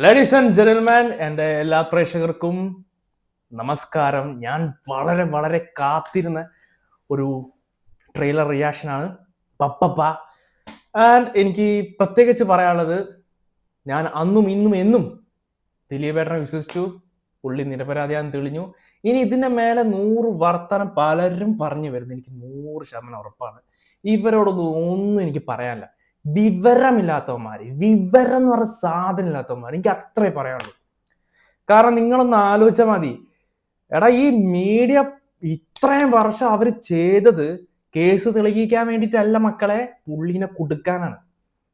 Ladies and gentleman, എൻ്റെ എല്ലാ പ്രേക്ഷകർക്കും നമസ്കാരം. ഞാൻ വളരെ വളരെ കാത്തിരുന്ന ഒരു ട്രെയിലർ റിയാക്ഷനാണ് പപ്പപ്പ. ആൻഡ് എനിക്ക് പ്രത്യേകിച്ച് പറയാനുള്ളത്, ഞാൻ അന്നും ഇന്നും എന്നും ദിലീപേട്ടനെ വിശ്വസിച്ചു. പുള്ളി നിരപരാധിയാന്ന് തെളിഞ്ഞു. ഇനി ഇതിന്റെ മേലെ 100 വർത്തമാനം പലരും പറഞ്ഞു വരുന്നത് എനിക്ക് 100% ഉറപ്പാണ്. ഒന്നും എനിക്ക് പറയാനില്ല. വിവരം എന്ന് പറഞ്ഞ സാധനം ഇല്ലാത്തവന്മാർ, എനിക്ക് അത്രേ പറയാനുള്ളൂ. കാരണം നിങ്ങളൊന്ന് ആലോചിച്ചാൽ മതി. എടാ, ഈ മീഡിയ ഇത്രയും വർഷം അവർ ചെയ്തത് കേസ് തെളിയിക്കാൻ വേണ്ടിയിട്ടല്ല മക്കളെ, പുള്ളിനെ കൊടുക്കാനാണ്.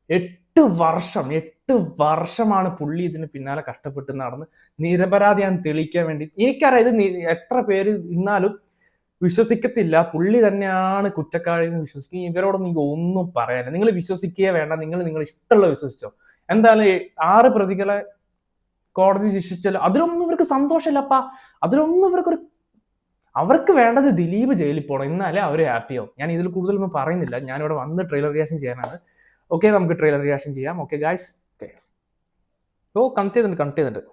8 വർഷമാണ് പുള്ളി ഇതിന് പിന്നാലെ കഷ്ടപ്പെട്ട് നടന്ന് നിരപരാധിയാന്ന് തെളിയിക്കാൻ വേണ്ടി. എനിക്കറിയാം ഇത് എത്ര പേര് ഇന്നാലും വിശ്വസിക്കത്തില്ല, പുള്ളി തന്നെയാണ് കുറ്റക്കാരെന്ന് വിശ്വസിക്കും. ഇവരോടൊന്നും എനിക്ക് ഒന്നും പറയാനില്ല. നിങ്ങൾ വിശ്വസിക്കുകയേ വേണ്ട, നിങ്ങൾ ഇഷ്ടമുള്ള വിശ്വസിച്ചോ. എന്തായാലും 6 പ്രതികളെ കോടതി ശിക്ഷിച്ചല്ലോ, അതിലൊന്നും ഇവർക്ക് സന്തോഷമില്ലപ്പാ. അതിലൊന്നും അവർക്ക് വേണ്ടത് ദിലീപ് ജയിലിൽ പോകണം, എന്നാലേ അവർ ഹാപ്പിയാവും. ഞാൻ ഇതിൽ കൂടുതലൊന്നും പറയുന്നില്ല. ഞാനിവിടെ വന്ന് ട്രെയിലർ റിയാക്ഷൻ ചെയ്യാനാണ്. ഓക്കെ, നമുക്ക് ട്രെയിലർ റിയാക്ഷൻ ചെയ്യാം. Okay guys, okay. കണക്ട് ചെയ്തിട്ടുണ്ട്.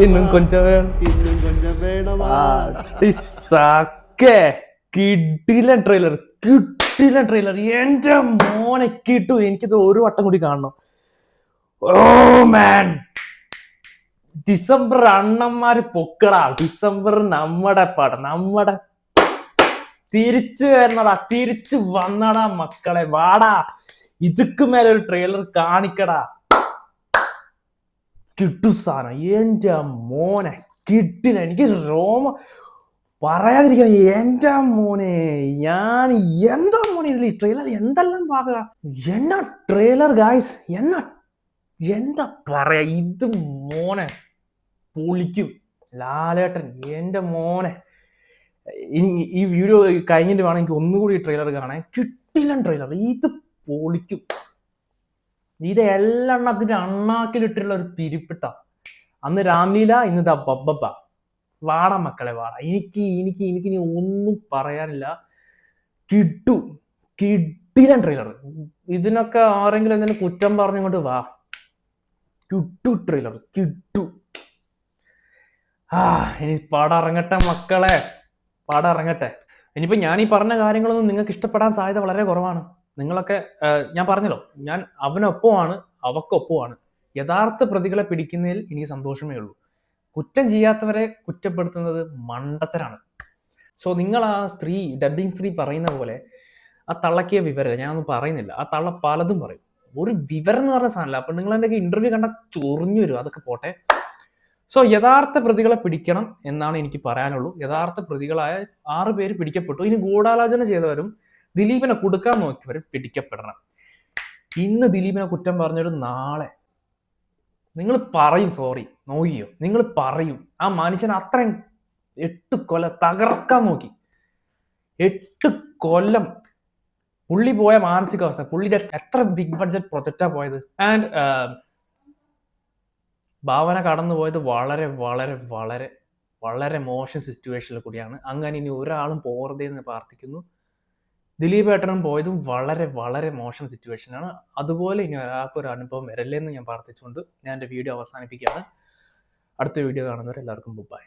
ഇന്നും കൊഞ്ചം വേണമാ. കിടിലൻ ട്രെയിലർ. എന്റെ മോനെ കിട്ടു. എനിക്കിത് ഒരു വട്ടം കൂടി കാണണം. ഓ മാൻ, ഡിസംബർ അണ്ണന്മാര് പൊക്കടാ. ഡിസംബർ നമ്മുടെ തിരിച്ചു വന്നടാ മക്കളെ. വാടാ, ഇതുക്ക് മേലെ ഒരു ട്രെയിലർ കാണിക്കടാ. കിട്ടു സാധനം. എന്റെ മോനെ കിട്ടില്ല. എനിക്ക് പറയാതിരിക്കാൻ. എന്റെ മോനെ, എന്താ മോനെ ഇതിൽ ട്രെയിലർ എന്തെല്ലാം പാക. എന്നാ ട്രെയിലർ ഗായ്സ്, എന്താ പറയാ. ഇത് മോനെ പൊളിക്കും ലാലേട്ടൻ. എന്റെ മോനെ, ഈ വീഡിയോ കഴിഞ്ഞിട്ട് വേണം എനിക്ക് ഒന്നുകൂടി ട്രെയിലർ കാണാൻ. കിട്ടില്ല ട്രെയിലർ. ഇത് പൊളിക്കും. ഇത് എല്ലെണ്ണത്തിന്റെ അണ്ണാക്കിലിട്ടുള്ള ഒരു പിരിപ്പിട്ട. അന്ന് രാംലീല, ഇന്ന് ബബ്ബ. വാട മക്കളെ വാട. എനിക്ക് ഇനി ഒന്നും പറയാനില്ല. കിട്ടില്ല ട്രെയിലർ. ഇതിനൊക്കെ ആരെങ്കിലും എന്തെങ്കിലും കുറ്റം പറഞ്ഞുകൊണ്ട് വാ. ട്രെയിലർ കിട്ടു. ഇനി പടം ഇറങ്ങട്ടെ മക്കളെ, പടം ഇറങ്ങട്ടെ. ഇനിയിപ്പോ ഞാൻ ഈ പറഞ്ഞ കാര്യങ്ങളൊന്നും നിങ്ങൾക്ക് ഇഷ്ടപ്പെടാൻ സാധ്യത വളരെ കുറവാണ്. നിങ്ങളൊക്കെ ഞാൻ പറഞ്ഞല്ലോ, ഞാൻ അവനൊപ്പമാണ്, അവക്കൊപ്പമാണ്. യഥാർത്ഥ പ്രതികളെ പിടിക്കുന്നതിൽ എനിക്ക് സന്തോഷമേ ഉള്ളൂ. കുറ്റം ചെയ്യാത്തവരെ കുറ്റപ്പെടുത്തുന്നത് മണ്ടത്തരാണ്. സോ നിങ്ങൾ ആ സ്ത്രീ, ഡബ്ബിങ് സ്ത്രീ പറയുന്ന പോലെ ആ തള്ളക്കിയ വിവരം ഞാനൊന്നും പറയുന്നില്ല. ആ തള്ള പലതും പറയും. ഒരു വിവരം എന്ന് പറഞ്ഞ സാധനമല്ല. അപ്പൊ നിങ്ങൾ എൻ്റെ ഇന്റർവ്യൂ കണ്ട ചൊറിഞ്ഞു വരും. അതൊക്കെ പോട്ടെ. സോ യഥാർത്ഥ പ്രതികളെ പിടിക്കണം എന്നാണ് എനിക്ക് പറയാനുള്ളൂ. യഥാർത്ഥ പ്രതികളായ 6 പേര് പിടിക്കപ്പെട്ടു. ഇനി ഗൂഢാലോചന ചെയ്തവരും ദിലീപിനെ കൊടുക്കാൻ നോക്കിയവരും പിടിക്കപ്പെടണം. ഇന്ന് ദിലീപിനെ കുറ്റം പറഞ്ഞൊരു നാളെ നിങ്ങൾ പറയും സോറി, നോക്കിയോ, നിങ്ങൾ പറയും. ആ മനുഷ്യൻ അത്രയും 8 കൊല്ലം തകർക്കാൻ നോക്കി. 8 കൊല്ലം പുള്ളി പോയ മാനസികാവസ്ഥ, പുള്ളിയുടെ എത്ര ബിഗ് ബഡ്ജറ്റ് പ്രൊജക്റ്റാ പോയത്. ആൻഡ് ഭാവന കടന്നുപോയത് വളരെ വളരെ വളരെ വളരെ മോശം സിറ്റുവേഷനിൽ കൂടിയാണ്. അങ്ങനെ ഇനി ഒരാളും പോകരുതേ എന്ന് പ്രാർത്ഥിക്കുന്നു. ദിലീപ് ഏട്ടനും പോയതും വളരെ വളരെ മോശം സിറ്റുവേഷനാണ്. അതുപോലെ ഇനി ഒരാൾക്കൊരു അനുഭവം വരല്ലേ എന്ന് ഞാൻ പ്രാർത്ഥിച്ചുകൊണ്ട് ഞാൻ എൻ്റെ വീഡിയോ അവസാനിപ്പിക്കുകയാണ്. അടുത്ത വീഡിയോ കാണുന്നവരെ എല്ലാവർക്കും ബൈ.